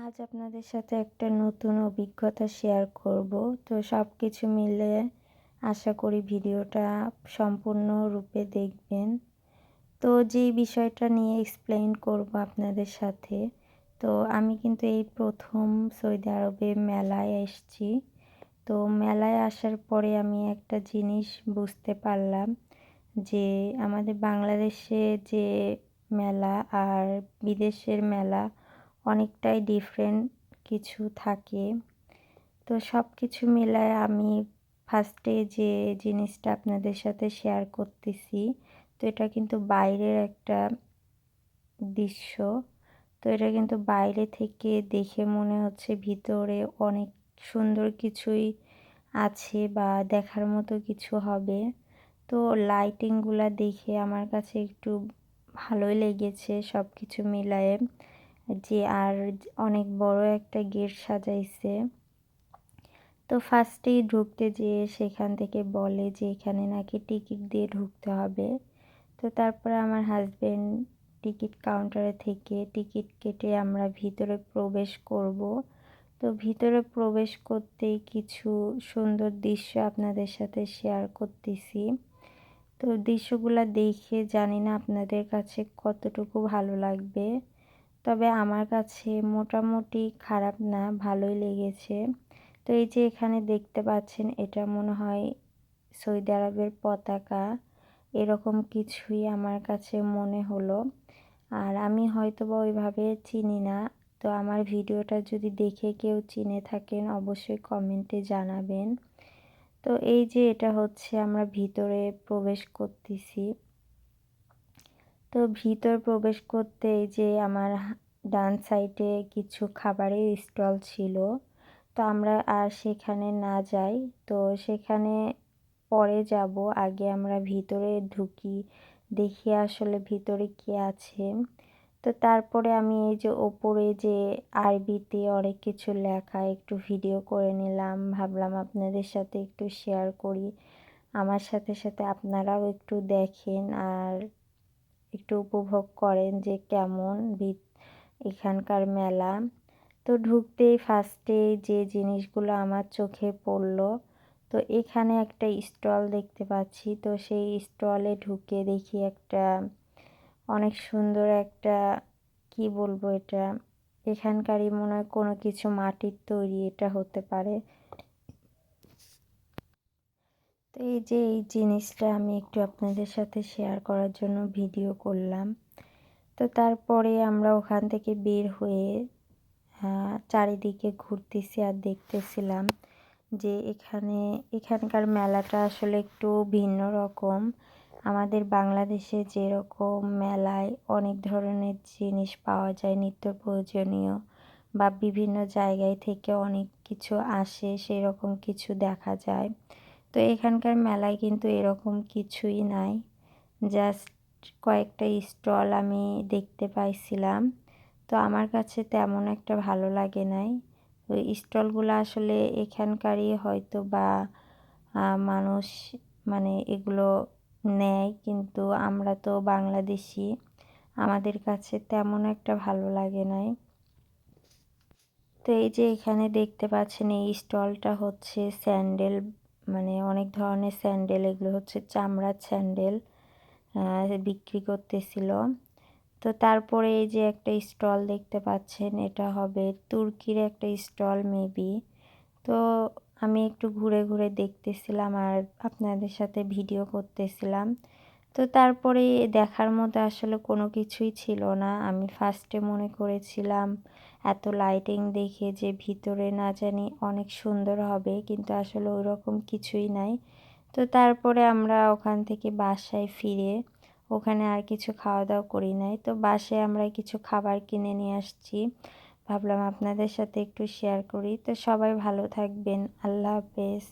আজ আপনাদের সাথে একটা নতুন অভিজ্ঞতা শেয়ার করব। তো সব কিছু মিলে আশা করি ভিডিওটা সম্পূর্ণরূপে দেখবেন। তো যেই বিষয়টা নিয়ে এক্সপ্লেইন করব আপনাদের সাথে, তো আমি কিন্তু এই প্রথম সৌদি আরবে মেলায় এসেছি। তো মেলায় আসার পরে আমি একটা জিনিস বুঝতে পারলাম যে আমাদের বাংলাদেশে যে মেলা আর বিদেশের মেলা অনেকটাই ডিফারেন্ট কিছু থাকে। তো সব কিছু মিলায় আমি ফার্স্টে যে জিনিসটা আপনাদের সাথে শেয়ার করতেছি, তো এটা কিন্তু বাইরের একটা দৃশ্য। তো এটা কিন্তু বাইরে থেকে দেখে মনে হচ্ছে ভিতরে অনেক সুন্দর কিছুই আছে বা দেখার মতো কিছু হবে। তো লাইটিংগুলা দেখে আমার কাছে একটু ভালোই লেগেছে সব কিছু মিলায়ে। যে আর অনেক বড় একটা গেট সাজাইছে। তো ফার্স্টেই ঢুকতে যেয়ে সেখান থেকে বলে যে এখানে নাকি টিকিট দিয়ে ঢুকতে হবে। তো তারপরে আমার হাজবেন্ড টিকিট কাউন্টারে থেকে টিকিট কেটে আমরা ভিতরে প্রবেশ করব। তো ভিতরে প্রবেশ করতেই কিছু সুন্দর দৃশ্য আপনাদের সাথে শেয়ার করতেছি। তো দৃশ্যগুলো দেখে জানি না আপনাদের কাছে কতটুকু ভালো লাগবে, তবে আমার কাছে মোটামুটি খারাপ না, ভালোই লেগেছে। তো এই যে এখানে দেখতে পাচ্ছেন, এটা মনে হয় সৌদি আরবের পতাকা, এরকম কিছুই আমার কাছে মনে হলো। আর আমি হয়তোবা ওইভাবে চিনি না। তো আমার ভিডিওটা যদি দেখে কেউ চিনে থাকেন অবশ্যই কমেন্টে জানাবেন। তো এই যে এটা হচ্ছে আমরা ভিতরে প্রবেশ করতেছি। তো ভিতর প্রবেশ করতে এই যে আমার ডান সাইডে কিছু খাবারের স্টল ছিল। তো আমরা আর সেখানে না যাই, তো সেখানে পরে যাব। আগে আমরা ভিতরে ঢুকি, দেখি আসলে ভিতরে কি আছে। তো তারপরে আমি এই যে ওপরে যে আরবিতে অনেক কিছু লেখা, একটু ভিডিও করে নিলাম, ভাবলাম আপনাদের সাথে একটু শেয়ার করি। আমার সাথে সাথে আপনারাও একটু দেখেন আর একটু উপভোগ করেন যে কেমন এখানকার মেলা। তো ঢুকতেই ফার্স্টে যে জিনিসগুলো আমার চোখে পড়লো, তো এখানে একটা স্টল দেখতে পাচ্ছি। তো সেই স্টলে ঢুকে দেখি একটা অনেক সুন্দর একটা, কি বলবো, এটা এখানকারই মনে হয় কোনো কিছু মাটির তৈরি এটা হতে পারে। তো এই যে এই জিনিসটা আমি একটু আপনাদের সাথে শেয়ার করার জন্য ভিডিও করলাম। তো তারপরে আমরা ওখান থেকে বের হয়ে চারিদিকে ঘুরতেছি আর দেখতেছিলাম যে এখানকার মেলাটা আসলে একটু ভিন্ন রকম। আমাদের বাংলাদেশে যেরকম মেলায় অনেক ধরনের জিনিস পাওয়া যায় নিত্য প্রয়োজনীয়, বা বিভিন্ন জায়গায় থেকে অনেক কিছু আসে, সেরকম কিছু দেখা যায়। তো এখানকার মেলায় কিন্তু এরকম কিছুই নাই, জাস্ট কয়েকটা স্টল আমি দেখতে পাইছিলাম। তো আমার কাছে তেমন একটা ভালো লাগে নাই। ওই স্টলগুলো আসলে এখানকারই হয়তো বা মানুষ মানে এগুলো নেয়, কিন্তু আমরা তো বাংলাদেশি, আমাদের কাছে তেমন একটা ভালো লাগে নাই। তো এই যে এখানে দেখতে পাচ্ছেন এই স্টলটা হচ্ছে স্যান্ডেল, মানে অনেক ধরনের স্যান্ডেল, এগুলো হচ্ছে চামড়ার স্যান্ডেল বিক্রি করতেছিল। তো তারপরে এই যে একটা স্টল দেখতে পাচ্ছেন, এটা হবে তুর্কির একটা স্টল মেবি। তো আমি একটু ঘুরে ঘুরে দেখতেছিলাম আর আপনাদের সাথে ভিডিও করতেছিলাম। তো তারপরে দেখার মতো আসলে কোনো কিছুই ছিল না। আমি ফার্স্টে মনে করেছিলাম এত লাইটিং দেখে যে ভিতরে না জানি অনেক সুন্দর হবে, কিন্তু আসলে ওইরকম কিছুই নাই। তো তারপরে আমরা ওখান থেকে বাসায় ফিরে ওখানে আর কিছু খাওয়া দাওয়া করি নাই। তো বাসায় আমরা কিছু খাবার কিনে নিয়ে আসছি, ভাবলাম আপনাদের সাথে একটু শেয়ার করি। তো সবাই ভালো থাকবেন, আল্লাহ হাফেজ।